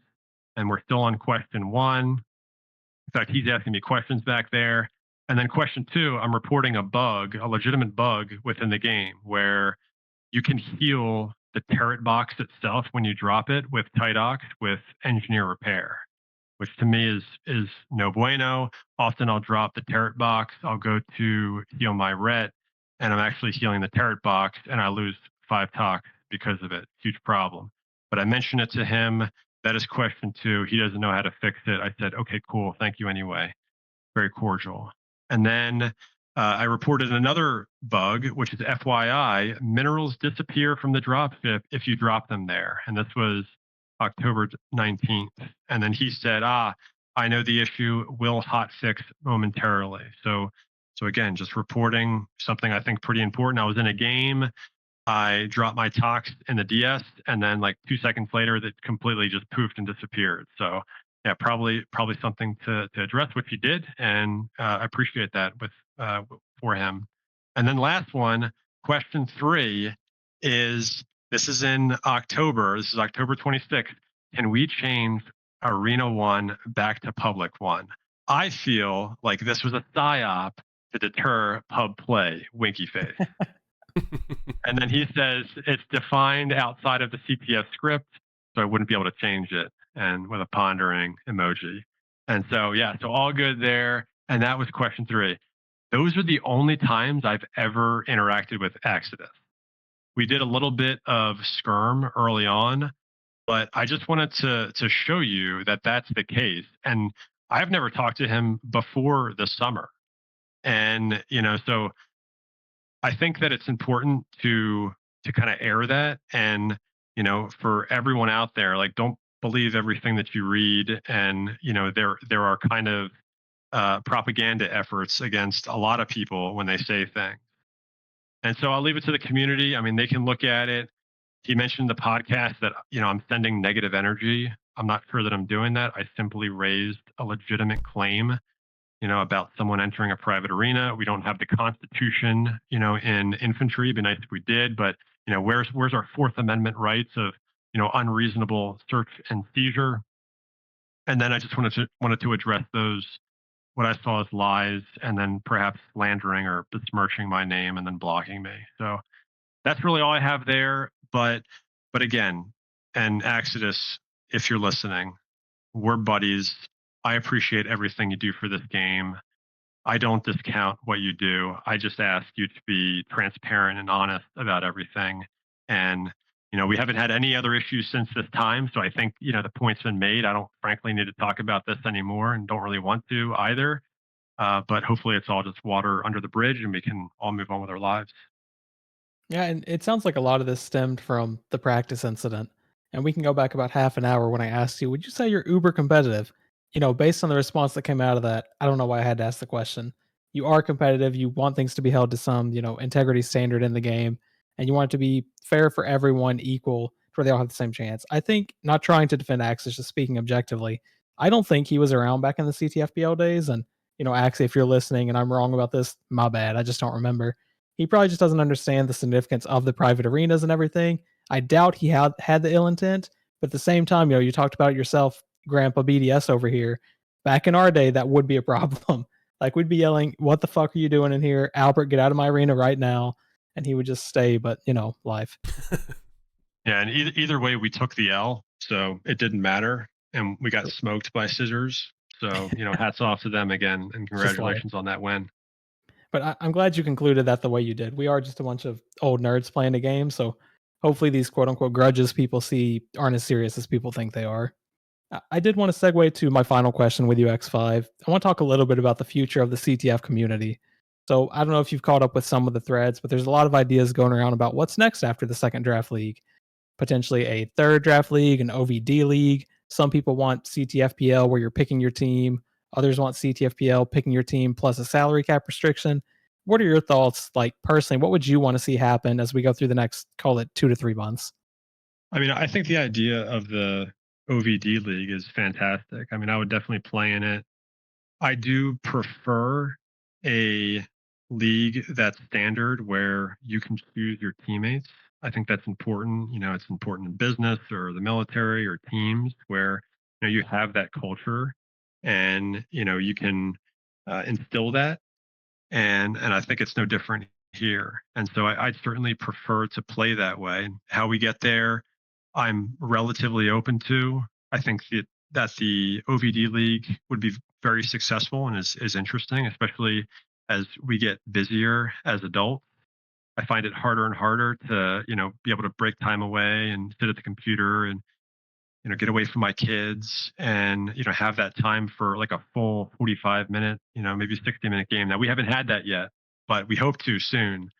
and we're still on question one. In fact, he's asking me questions back there. And then question two, I'm reporting a bug, a legitimate bug within the game, where you can heal the turret box itself when you drop it with Tidox with engineer repair, which to me is no bueno. Often I'll drop the turret box, I'll go to heal my ret, and I'm actually healing the turret box, and I lose 5 tox because of it. Huge problem. But I mentioned it to him. That is question two. He doesn't know how to fix it. I said, okay, cool. Thank you anyway. Very cordial. And then I reported another bug, which is FYI, minerals disappear from the dropship if you drop them there. And this was October 19th. And then he said, I know the issue, will hotfix momentarily. So again, just reporting something I think pretty important. I was in a game, I dropped my tox in the DS, and then like 2 seconds later, that completely just poofed and disappeared. So yeah, probably something to address, which he did, and I appreciate that for him. And then last one, question three is, this is in October. This is October 26th. Can we change Arena 1 back to Public 1? I feel like this was a psyop to deter pub play, winky face. And then he says it's defined outside of the CTF script, so I wouldn't be able to change it, and with a pondering emoji. And so, yeah, so all good there. And that was question three. Those are the only times I've ever interacted with Exodus. We did a little bit of skirm early on, but I just wanted to show you that that's the case. And I've never talked to him before the summer. And, so I think that it's important to kind of air that, and for everyone out there, like, don't believe everything that you read. And there are kind of propaganda efforts against a lot of people when they say things. And so I'll leave it to the community. I mean, they can look at it. He mentioned the podcast that I'm sending negative energy. I'm not sure that I'm doing that. I simply raised a legitimate claim about someone entering a private arena. We don't have the Constitution, in infantry. It'd be nice if we did, but where's our Fourth Amendment rights of, unreasonable search and seizure? And then I just wanted to address those, what I saw as lies, and then perhaps slandering or besmirching my name and then blocking me. So that's really all I have there. But again, and Exodus, if you're listening, we're buddies. I appreciate everything you do for this game. I don't discount what you do. I just ask you to be transparent and honest about everything. And, we haven't had any other issues since this time. So I think, the point's been made. I don't frankly need to talk about this anymore and don't really want to either. But hopefully it's all just water under the bridge and we can all move on with our lives. Yeah, and it sounds like a lot of this stemmed from the practice incident. And we can go back about half an hour when I asked you, would you say you're uber competitive? Based on the response that came out of that, I don't know why I had to ask the question. You are competitive, you want things to be held to some, integrity standard in the game, and you want it to be fair for everyone, equal, to where they all have the same chance. I think, not trying to defend Axis, just speaking objectively, I don't think he was around back in the CTFPL days. And, Axie, if you're listening and I'm wrong about this, my bad. I just don't remember. He probably just doesn't understand the significance of the private arenas and everything. I doubt he had the ill intent, but at the same time, you talked about it yourself, Grandpa BDS over here. Back in our day, that would be a problem. Like we'd be yelling, "What the fuck are you doing in here, Albert? Get out of my arena right now!" And he would just stay. But life. Yeah, and either way, we took the L, so it didn't matter, and we got smoked by Scissors. So hats off to them again, and It's just life. congratulations on that win. But I'm glad you concluded that the way you did. We are just a bunch of old nerds playing a game, so hopefully these quote unquote grudges people see aren't as serious as people think they are. I did want to segue to my final question with you, X5. I want to talk a little bit about the future of the CTF community. So I don't know if you've caught up with some of the threads, but there's a lot of ideas going around about what's next after the second draft league. Potentially a third draft league, an OVD league. Some people want CTFPL where you're picking your team. Others want CTFPL picking your team plus a salary cap restriction. What are your thoughts, like personally, what would you want to see happen as we go through the next, call it 2 to 3 months? I mean, I think the idea of the OVD league is fantastic. I mean, I would definitely play in it. I do prefer a league that's standard where you can choose your teammates. I think that's important. It's important in business or the military or teams where you have that culture and you can instill that. And I think it's no different here. And so I'd certainly prefer to play that way. How we get there, I'm relatively open to. I think that the OVD league would be very successful and is interesting, especially as we get busier as adults. I find it harder and harder to be able to break time away and sit at the computer and get away from my kids and have that time for like a full 45 minute, maybe 60-minute game. Now we haven't had that yet, but we hope to soon.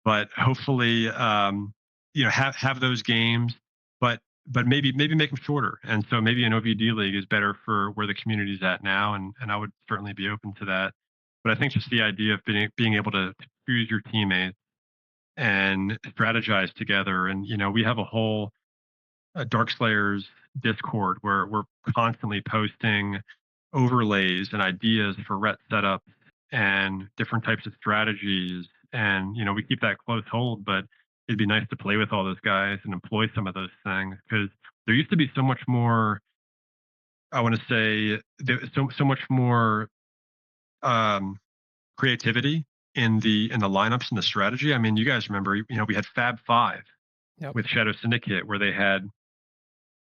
But hopefully have those games, but maybe make them shorter. And so maybe an OVD league is better for where the community's at now, and I would certainly be open to that. But I think just the idea of being able to choose your teammates and strategize together, and we have a whole Dark Slayers Discord where we're constantly posting overlays and ideas for ret setups and different types of strategies. And we keep that close hold, but it'd be nice to play with all those guys and employ some of those things because there used to be so much more. I want to say so much more um, creativity in the lineups and the strategy. I mean, you guys remember, we had Fab Five Yep. with Shadow Syndicate where they had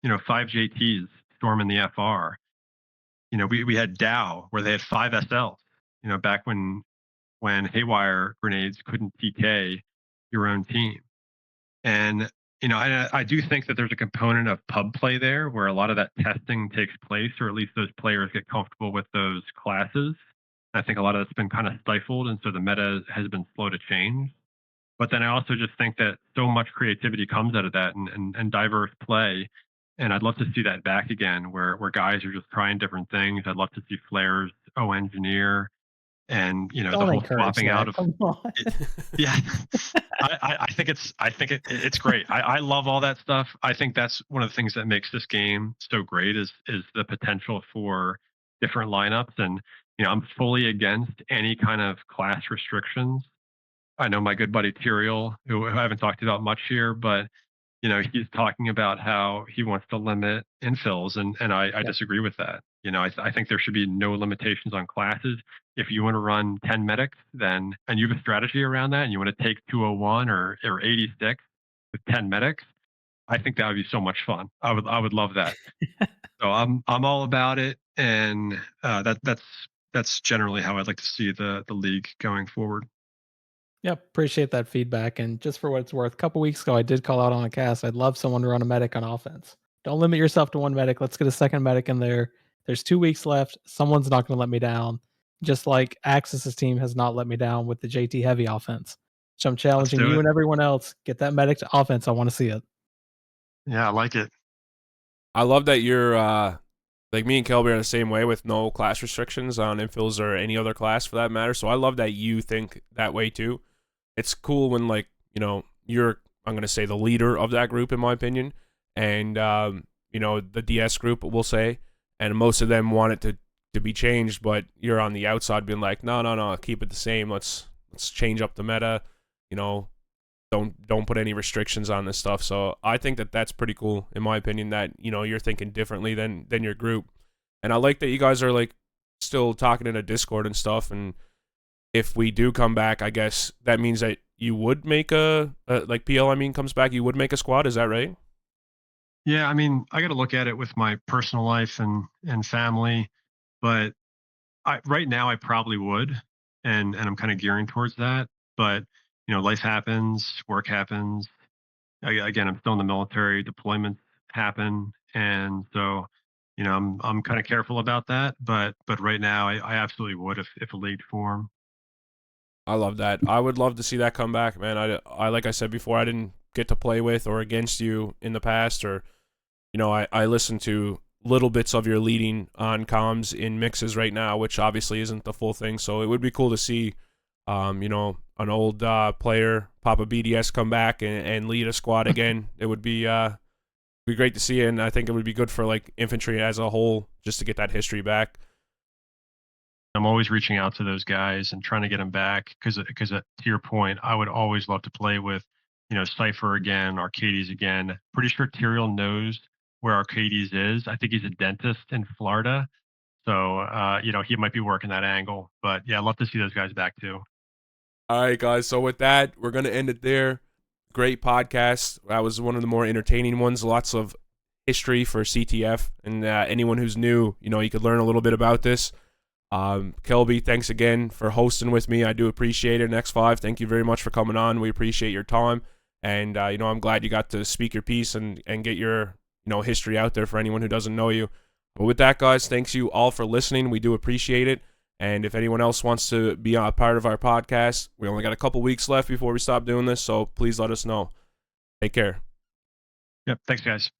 5 JTs storming the FR. We had Dow where they had 5 SLs. Back when Haywire grenades couldn't TK your own team. And I do think that there's a component of pub play there where a lot of that testing takes place, or at least those players get comfortable with those classes. I think a lot of that's been kind of stifled, and so the meta has been slow to change. But then I also just think that so much creativity comes out of that and diverse play. And I'd love to see that back again where guys are just trying different things. I'd love to see Flares engineer and the Don't whole encourage swapping out that. of Come on. yeah. I think it's great. I love all that stuff. I think that's one of the things that makes this game so great is the potential for different lineups. And I'm fully against any kind of class restrictions. I know my good buddy Tyrael, who I haven't talked about much here, but he's talking about how he wants to limit infills, and I Yep. disagree with that. I think there should be no limitations on classes. if you want to run 10 medics, then and you have a strategy around that, and you want to take 201 or 86 with 10 medics, I think that would be so much fun. I would love that. So I'm all about it, and that's generally how I'd like to see the league going forward. Yep, appreciate that feedback. And just for what it's worth, a couple weeks ago, I did call out on a cast. I'd love someone to run a medic on offense. Don't limit yourself to one medic. Let's get a second medic in there. There's 2 weeks left. Someone's not going to let me down. Just like Axis's team has not let me down with the JT heavy offense. So I'm Let's challenging do you it. and everyone else. Get that medic to offense. I want to see it. Yeah, I like it. I love that you're like me and Kelby are the same way with no class restrictions on infills or any other class for that matter. So I love that you think that way too. It's cool when like, you know, you're I'm gonna say the leader of that group in my opinion. And you know, the DS group we'll say, and most of them want it to be changed, but you're on the outside being like, no, keep it the same. Let's change up the meta, you know, don't put any restrictions on this stuff. So I think that that's pretty cool in my opinion that, you know, you're thinking differently than your group. And I like that you guys are like still talking in a Discord and stuff. And if we do come back, I guess that means that you would make a like PL, I mean, comes back, you would make a squad. Is that right? Yeah, I mean, I got to look at it with my personal life and family, but right now I probably would, and I'm kind of gearing towards that. But life happens, work happens. Again, I'm still in the military. Deployments happen, and so I'm kind of careful about that. But right now, I absolutely would if a league form. I love that. I would love to see that come back, man. I like I said before, I didn't get to play with or against you in the past, or you know, I listened to little bits of your leading on comms in mixes right now, which obviously isn't the full thing. So it would be cool to see, you know, an old player pop a BDS come back and lead a squad again. It would be great to see, and I think it would be good for like infantry as a whole just to get that history back. I'm always reaching out to those guys and trying to get them back because to your point, I would always love to play with, Cypher again, Arcades again. Pretty sure Tyrael knows where Arcades is. I think he's a dentist in Florida, so he might be working that angle. But yeah, I'd love to see those guys back too. All right, guys. So with that, we're gonna end it there. Great podcast. That was one of the more entertaining ones. Lots of history for CTF, and anyone who's new, you know, you could learn a little bit about this. Kelby, thanks again for hosting with me. I do appreciate it. And X5, thank you very much for coming on. We appreciate your time. And, I'm glad you got to speak your piece and get your, history out there for anyone who doesn't know you. But with that, guys, thanks you all for listening. We do appreciate it. And if anyone else wants to be a part of our podcast, we only got a couple weeks left before we stop doing this. So please let us know. Take care. Yep. Thanks, guys.